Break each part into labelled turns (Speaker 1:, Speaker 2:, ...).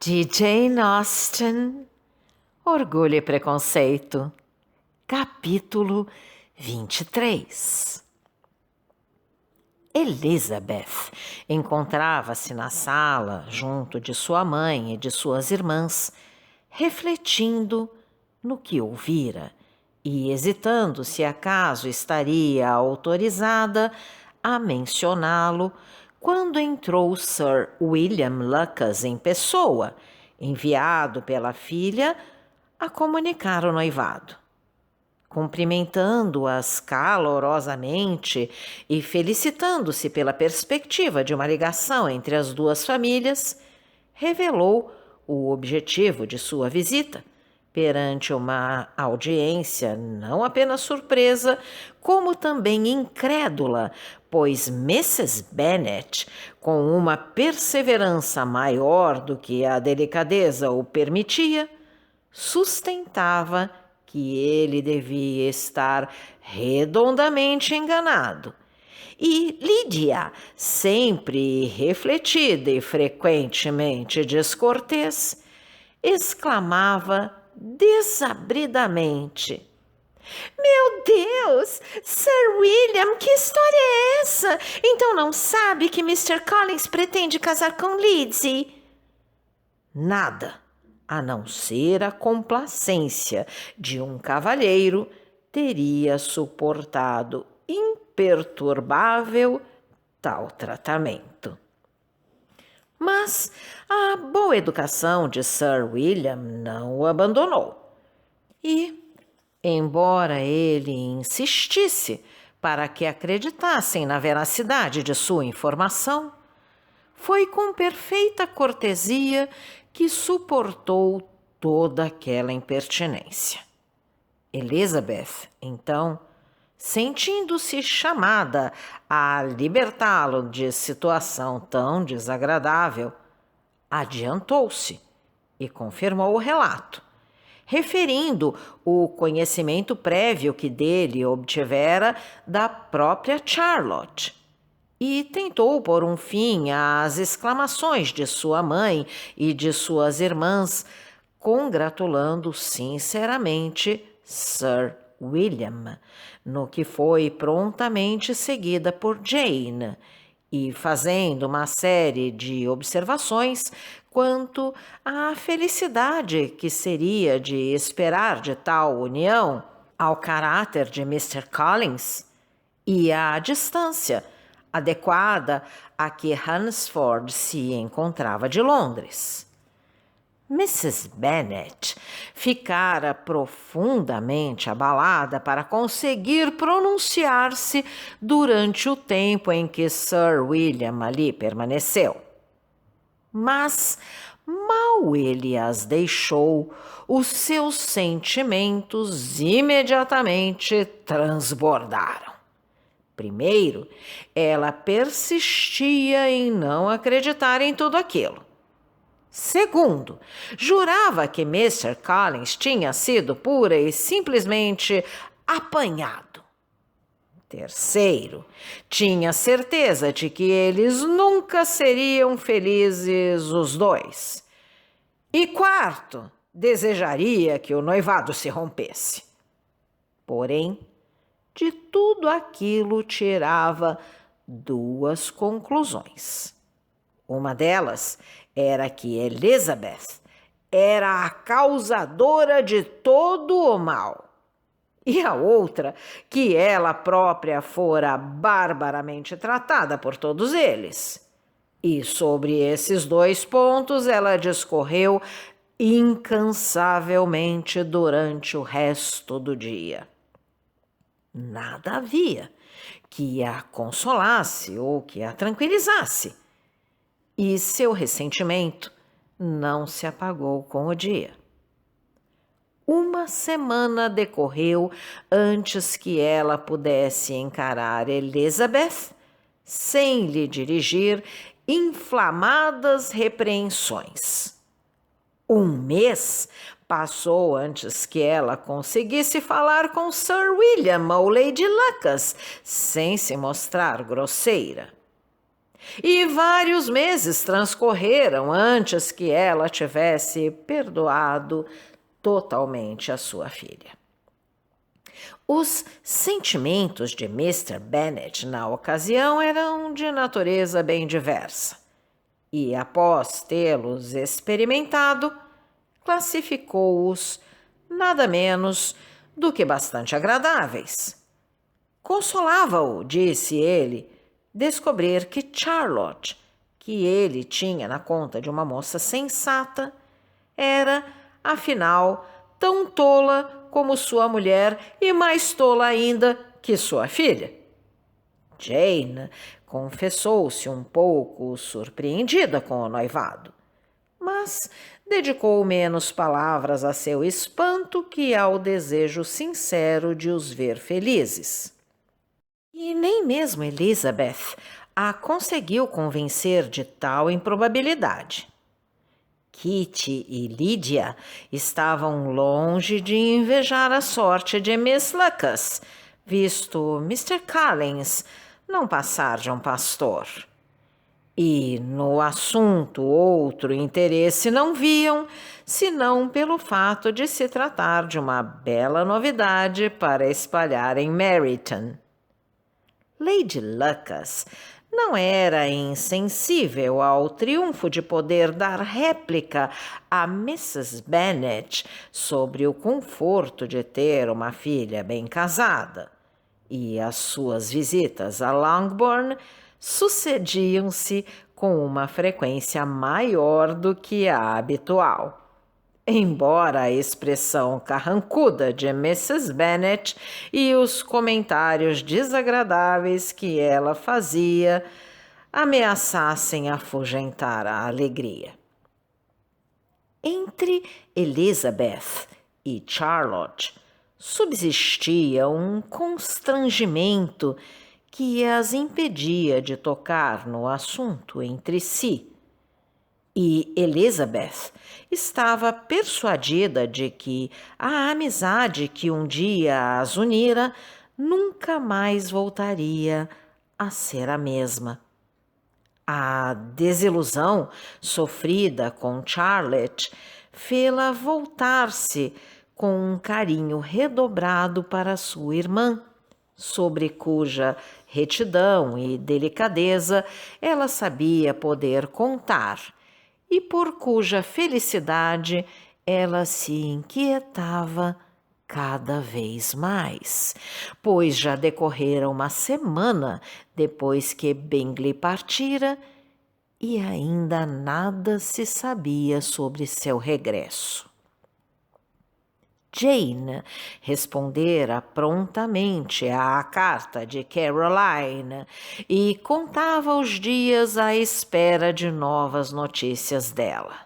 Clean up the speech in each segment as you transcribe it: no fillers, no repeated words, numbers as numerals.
Speaker 1: de Jane Austen, Orgulho e Preconceito, capítulo 23. Elizabeth encontrava-se na sala junto de sua mãe e de suas irmãs, refletindo no que ouvira e hesitando se acaso estaria autorizada a mencioná-lo, quando entrou Sir William Lucas em pessoa, enviado pela filha a comunicar o noivado. Cumprimentando-as calorosamente e felicitando-se pela perspectiva de uma ligação entre as duas famílias, revelou o objetivo de sua visita perante uma audiência não apenas surpresa, como também incrédula, pois Mrs. Bennet, com uma perseverança maior do que a delicadeza o permitia, sustentava que ele devia estar redondamente enganado. E Lídia, sempre refletida e frequentemente descortês, exclamava desabridamente: "Meu Deus, Sir William, que história é essa? Então não sabe que Mr. Collins pretende casar com Lizzie?" Nada, a não ser a complacência de um cavalheiro, teria suportado imperturbável tal tratamento. Mas a boa educação de Sir William não o abandonou. E, embora ele insistisse para que acreditassem na veracidade de sua informação, foi com perfeita cortesia que suportou toda aquela impertinência. Elizabeth, então, sentindo-se chamada a libertá-lo de situação tão desagradável, adiantou-se e confirmou o relato, referindo o conhecimento prévio que dele obtivera da própria Charlotte, e tentou pôr um fim às exclamações de sua mãe e de suas irmãs, congratulando sinceramente Sir William, no que foi prontamente seguida por Jane, e fazendo uma série de observações quanto à felicidade que seria de esperar de tal união, ao caráter de Mr. Collins e à distância adequada a que Hunsford se encontrava de Londres. Mrs. Bennet ficara profundamente abalada para conseguir pronunciar-se durante o tempo em que Sir William ali permaneceu. Mas, mal ele as deixou, os seus sentimentos imediatamente transbordaram. Primeiro, ela persistia em não acreditar em tudo aquilo. Segundo, jurava que Mr. Collins tinha sido pura e simplesmente apanhado. Terceiro, tinha certeza de que eles nunca seriam felizes os dois. E quarto, desejaria que o noivado se rompesse. Porém, de tudo aquilo tirava duas conclusões. Uma delas era que Elizabeth era a causadora de todo o mal, e a outra que ela própria fora barbaramente tratada por todos eles. E sobre esses dois pontos ela discorreu incansavelmente durante o resto do dia. Nada havia que a consolasse ou que a tranquilizasse, e seu ressentimento não se apagou com o dia. Uma semana decorreu antes que ela pudesse encarar Elizabeth sem lhe dirigir inflamadas repreensões. Um mês passou antes que ela conseguisse falar com Sir William ou Lady Lucas sem se mostrar grosseira. E vários meses transcorreram antes que ela tivesse perdoado totalmente a sua filha. Os sentimentos de Mr. Bennet na ocasião eram de natureza bem diversa, e após tê-los experimentado, classificou-os nada menos do que bastante agradáveis. Consolava-o, disse ele, descobrir que Charlotte, que ele tinha na conta de uma moça sensata, era, afinal, tão tola como sua mulher e mais tola ainda que sua filha. Jane confessou-se um pouco surpreendida com o noivado, mas dedicou menos palavras a seu espanto que ao desejo sincero de os ver felizes. E nem mesmo Elizabeth a conseguiu convencer de tal improbabilidade. Kitty e Lydia estavam longe de invejar a sorte de Miss Lucas, visto Mr. Collins não passar de um pastor. E no assunto outro interesse não viam, senão pelo fato de se tratar de uma bela novidade para espalhar em Meryton. Lady Lucas não era insensível ao triunfo de poder dar réplica a Mrs. Bennet sobre o conforto de ter uma filha bem casada, e as suas visitas a Longbourn sucediam-se com uma frequência maior do que a habitual. Embora a expressão carrancuda de Mrs. Bennet e os comentários desagradáveis que ela fazia ameaçassem afugentar a alegria. Entre Elizabeth e Charlotte subsistia um constrangimento que as impedia de tocar no assunto entre si. E Elizabeth estava persuadida de que a amizade que um dia as unira nunca mais voltaria a ser a mesma. A desilusão sofrida com Charlotte fê-la voltar-se com um carinho redobrado para sua irmã, sobre cuja retidão e delicadeza ela sabia poder contar, e por cuja felicidade ela se inquietava cada vez mais, pois já decorrera uma semana depois que Bingley partira e ainda nada se sabia sobre seu regresso. Jane respondera prontamente à carta de Caroline e contava os dias à espera de novas notícias dela.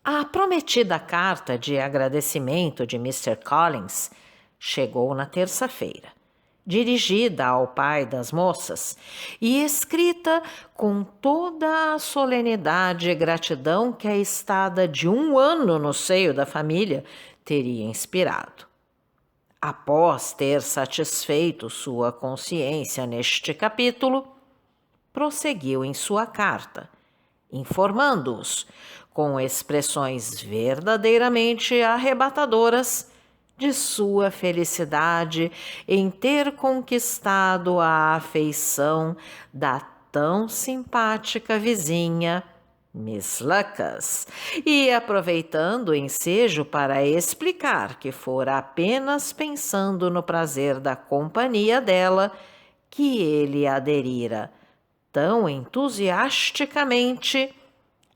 Speaker 1: A prometida carta de agradecimento de Mr. Collins chegou na terça-feira, dirigida ao pai das moças e escrita com toda a solenidade e gratidão que a estada de 1 ano no seio da família teria inspirado. Após ter satisfeito sua consciência neste capítulo, prosseguiu em sua carta, informando-os, com expressões verdadeiramente arrebatadoras, de sua felicidade em ter conquistado a afeição da tão simpática vizinha Miss Lucas, e aproveitando o ensejo para explicar que fora apenas pensando no prazer da companhia dela que ele aderira tão entusiasticamente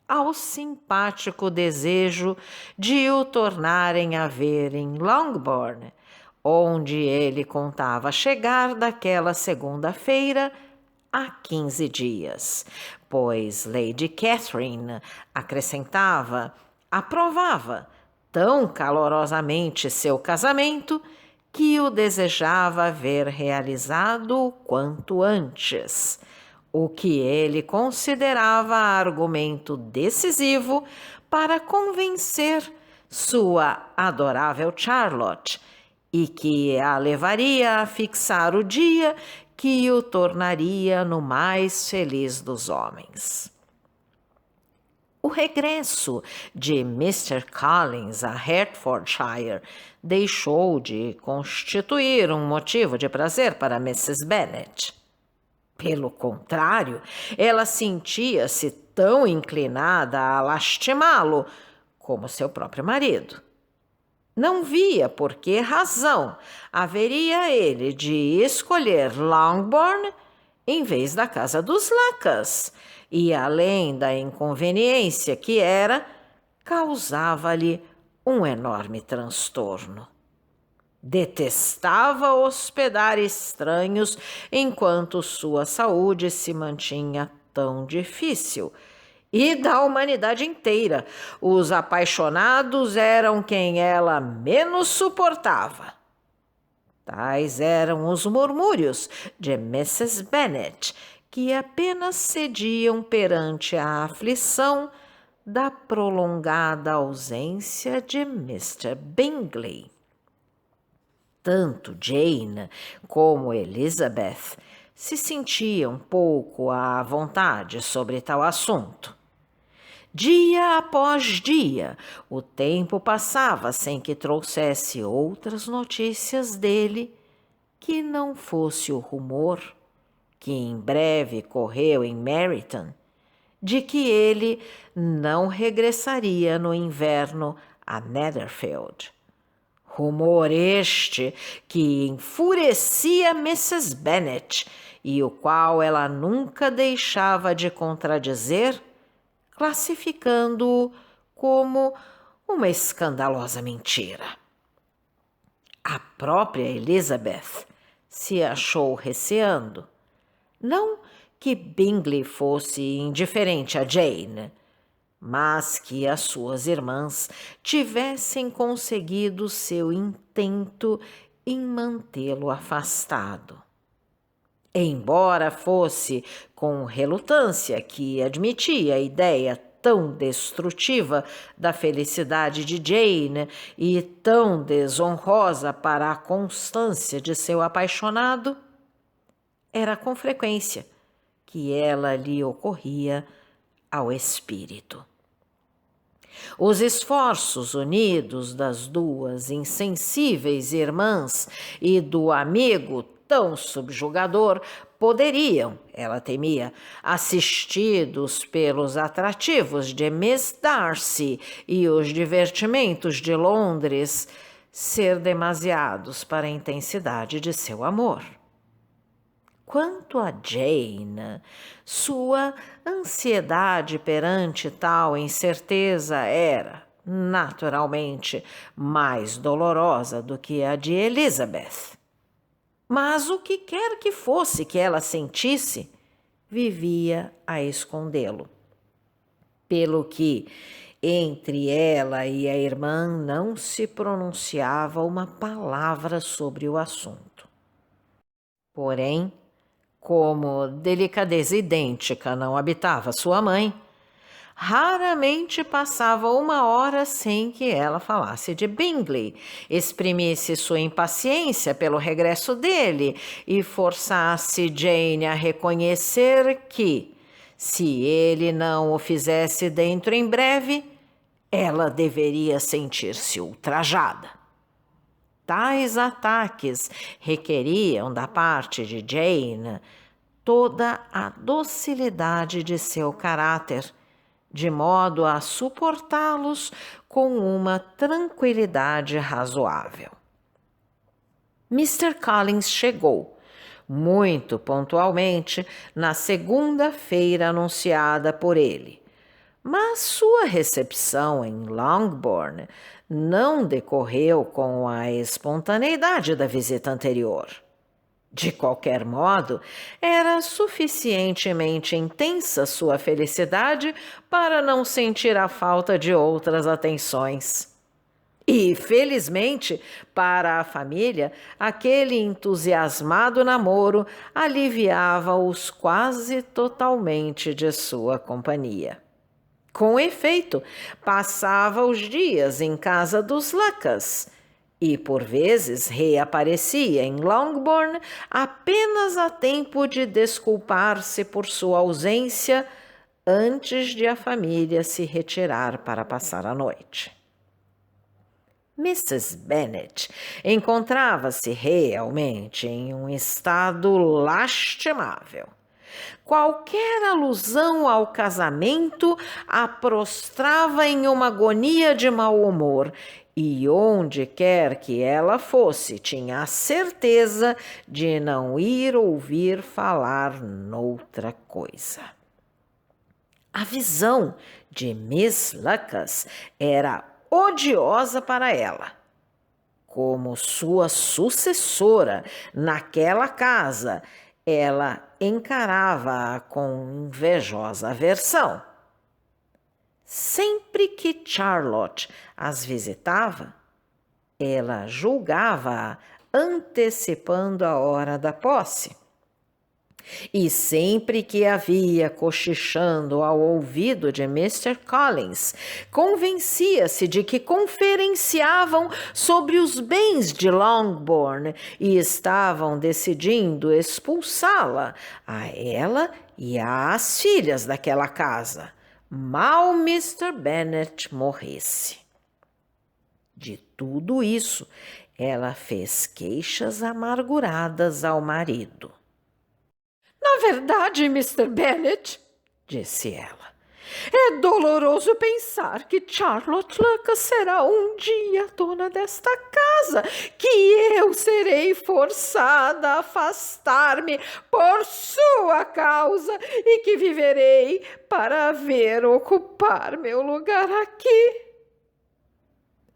Speaker 1: ao simpático desejo de o tornarem a ver em Longbourn, onde ele contava chegar daquela segunda-feira há 15 dias, pois Lady Catherine, acrescentava, aprovava tão calorosamente seu casamento que o desejava ver realizado o quanto antes, o que ele considerava argumento decisivo para convencer sua adorável Charlotte, e que a levaria a fixar o dia que o tornaria no mais feliz dos homens. O regresso de Mr. Collins a Hertfordshire deixou de constituir um motivo de prazer para Mrs. Bennet. Pelo contrário, ela sentia-se tão inclinada a lastimá-lo como seu próprio marido. Não via por que razão haveria ele de escolher Longbourn em vez da casa dos Lucas, e além da inconveniência que era, causava-lhe um enorme transtorno. Detestava hospedar estranhos enquanto sua saúde se mantinha tão difícil. E da humanidade inteira, os apaixonados eram quem ela menos suportava. Tais eram os murmúrios de Mrs. Bennet, que apenas cediam perante a aflição da prolongada ausência de Mr. Bingley. Tanto Jane como Elizabeth se sentiam pouco à vontade sobre tal assunto. Dia após dia, o tempo passava sem que trouxesse outras notícias dele que não fosse o rumor, que em breve correu em Meryton, de que ele não regressaria no inverno a Netherfield. Rumor este que enfurecia Mrs. Bennet e o qual ela nunca deixava de contradizer, classificando-o como uma escandalosa mentira. A própria Elizabeth se achou receando, não que Bingley fosse indiferente a Jane, mas que as suas irmãs tivessem conseguido seu intento em mantê-lo afastado. Embora fosse com relutância que admitia a ideia tão destrutiva da felicidade de Jane e tão desonrosa para a constância de seu apaixonado, era com frequência que ela lhe ocorria ao espírito. Os esforços unidos das duas insensíveis irmãs e do amigo tão subjugador poderiam, ela temia, assistidos pelos atrativos de Miss Darcy e os divertimentos de Londres, ser demasiados para a intensidade de seu amor. Quanto a Jane, sua ansiedade perante tal incerteza era, naturalmente, mais dolorosa do que a de Elizabeth. Mas o que quer que fosse que ela sentisse, vivia a escondê-lo. Pelo que, entre ela e a irmã, não se pronunciava uma palavra sobre o assunto. Porém, como delicadeza idêntica não habitava sua mãe, raramente passava uma hora sem que ela falasse de Bingley, exprimisse sua impaciência pelo regresso dele e forçasse Jane a reconhecer que, se ele não o fizesse dentro em breve, ela deveria sentir-se ultrajada. Tais ataques requeriam da parte de Jane toda a docilidade de seu caráter, de modo a suportá-los com uma tranquilidade razoável. Mr. Collins chegou, muito pontualmente, na segunda-feira anunciada por ele, mas sua recepção em Longbourn não decorreu com a espontaneidade da visita anterior. De qualquer modo, era suficientemente intensa sua felicidade para não sentir a falta de outras atenções. E, felizmente, para a família, aquele entusiasmado namoro aliviava-os quase totalmente de sua companhia. Com efeito, passava os dias em casa dos Lucas, e por vezes reaparecia em Longbourn apenas a tempo de desculpar-se por sua ausência antes de a família se retirar para passar a noite. Mrs. Bennet encontrava-se realmente em um estado lastimável. Qualquer alusão ao casamento a prostrava em uma agonia de mau humor, e onde quer que ela fosse, tinha a certeza de não ir ouvir falar noutra coisa. A visão de Miss Lucas era odiosa para ela. Como sua sucessora naquela casa, ela encarava-a com invejosa aversão. Sempre que Charlotte as visitava, ela julgava-a antecipando a hora da posse. E sempre que a via cochichando ao ouvido de Mr. Collins, convencia-se de que conferenciavam sobre os bens de Longbourn e estavam decidindo expulsá-la, a ela e às filhas daquela casa, mal Mr. Bennet morresse. De tudo isso, ela fez queixas amarguradas ao marido.
Speaker 2: Na verdade, Mr. Bennet, disse ela, é doloroso pensar que Charlotte Lucas será um dia dona desta casa, que eu serei forçada a afastar-me por sua causa e que viverei para ver ocupar meu lugar aqui.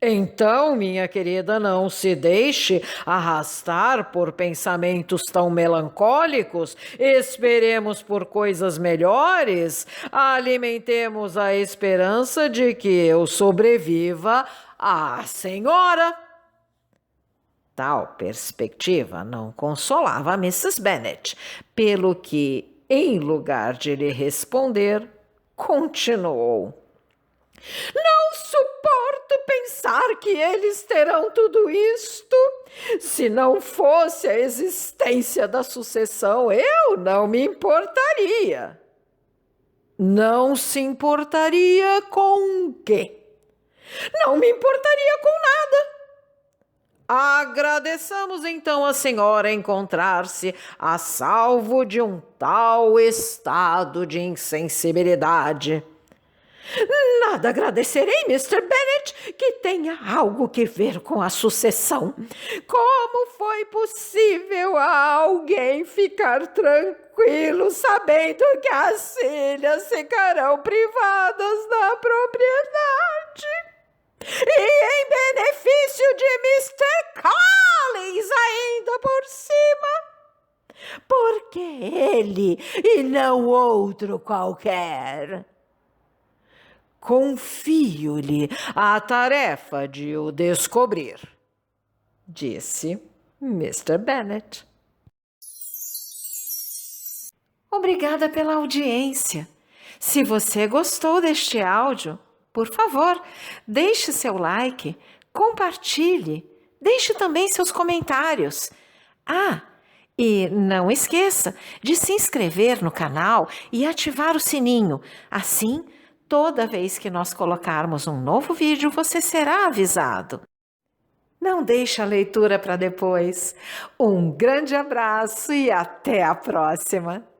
Speaker 1: Então, minha querida, não se deixe arrastar por pensamentos tão melancólicos. Esperemos por coisas melhores. Alimentemos a esperança de que eu sobreviva à senhora. Tal perspectiva não consolava Mrs. Bennet, pelo que, em lugar de lhe responder, continuou.
Speaker 2: Não suporto pensar que eles terão tudo isto. Se não fosse a existência da sucessão, eu não me importaria.
Speaker 1: Não se importaria com o quê?
Speaker 2: Não me importaria com nada.
Speaker 1: Agradeçamos então a senhora encontrar-se a salvo de um tal estado de insensibilidade.
Speaker 2: Nada agradecerei, Mr. Bennet, que tenha algo que ver com a sucessão. Como foi possível a alguém ficar tranquilo sabendo que as filhas ficarão privadas da propriedade? E em benefício de Mr. Collins ainda por cima? Porque ele e não outro qualquer.
Speaker 1: Confio-lhe a tarefa de o descobrir, disse Mr. Bennet.
Speaker 3: Obrigada pela audiência. Se você gostou deste áudio, por favor, deixe seu like, compartilhe, deixe também seus comentários. E não esqueça de se inscrever no canal e ativar o sininho. Assim, toda vez que nós colocarmos um novo vídeo, você será avisado. Não deixe a leitura para depois. Um grande abraço e até a próxima!